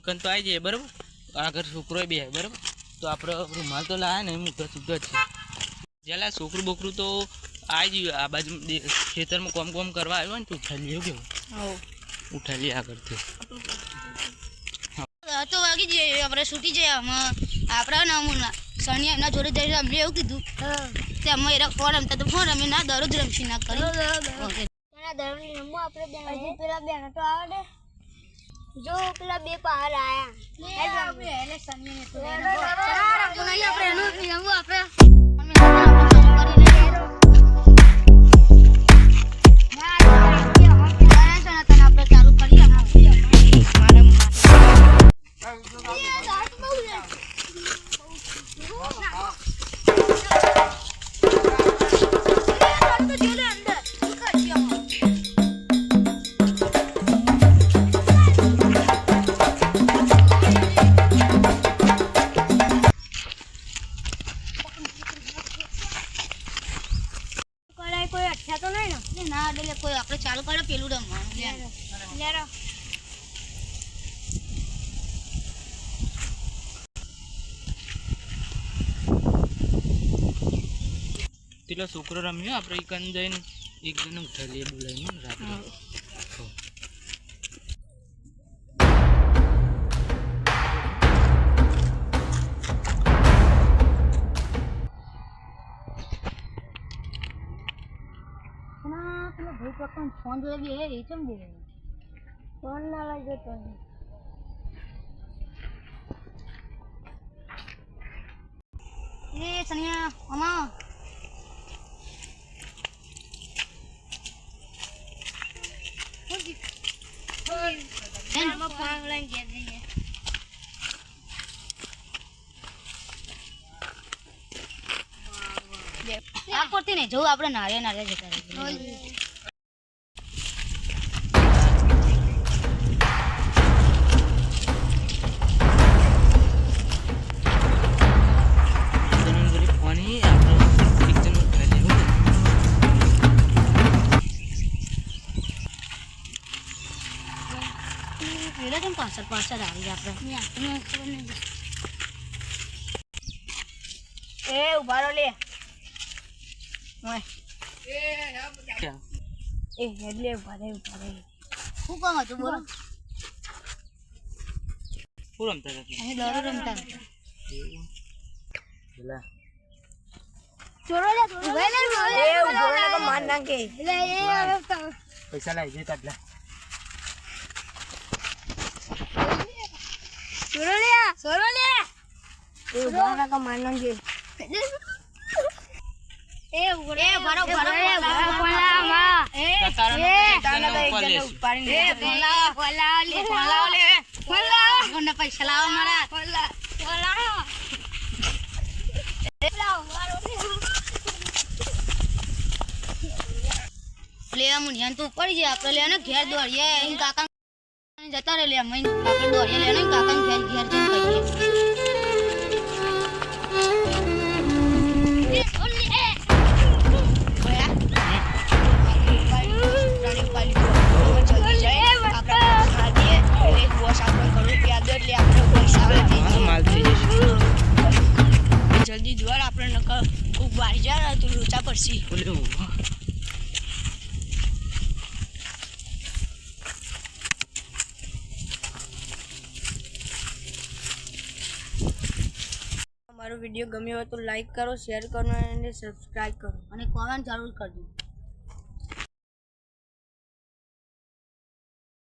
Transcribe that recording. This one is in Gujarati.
કન તો આવી જાય બરાબર આગળ છોકરો બે બરાબર તો આપણે રૂમાલ તો લાયા ને મૂકતા છૂટા છે જેલા છોકરું બોકરું તો આવી ગયું આ બાજુ ખેતરમાં કોમ કરવા આવ્યો ને તો ઉઠાઈ લ્યો કેવું ઉઠાઈ લે આગળથી તો વાગી જઈએ આપણે છૂટી જઈએ આપણા ના સણિયા એમના જોડે જઈને અમને એવું કીધું કે અમે એરા ફોન રમતા તો ફોન રમે ના દરરોજ રમશી ના કરી પેલા બે તો આવે જો પેલા બે પહાડ કોઈ આપણે ચાલુ કરે પેલું રમવાનું પેલો છોકરો રમ્યો આપણે એકન જઈને એક જણ ઉઠાઈ લઈએ બોલાવીને રાત્રે ફોન જોડે બી એ ચમ દે ફોન ના લાગે તો એ સનિયા મામા ફોન લઈને ગયા જઈએ આ કરતી ને જવું આપણે નારે જતા રહીએ પાછળ આવી આપણે એ ઉભા રહો લે એ હેડલે ઉભા રહે શું કામ હતું બોલો શું રમતા હતા અહીં દોરો રમતા પેલા ચોરો લે એ ઉભો રહે કે માર નાખે પૈસા લાવી દે તાટલા સોરોલિયા એ ઉભા કા માર નાખે એ ભરો પૈસા લાવો મારા લેવા મુનિયાન તો પડી જાય આપણે લેને ઘેર દોડીએ કાકા જતા રે લે આપણે દોડીએ લેને કાકા ઘેર જઈને જલ્દી દ્વાર આપણે ખૂબ વારી જાય તો લોચા પડશે અમારો વિડીયો ગમ્યો હોય તો લાઈક કરો શેર કરો અને સબસ્ક્રાઇબ કરો અને કોમેન્ટ જરૂર કરજો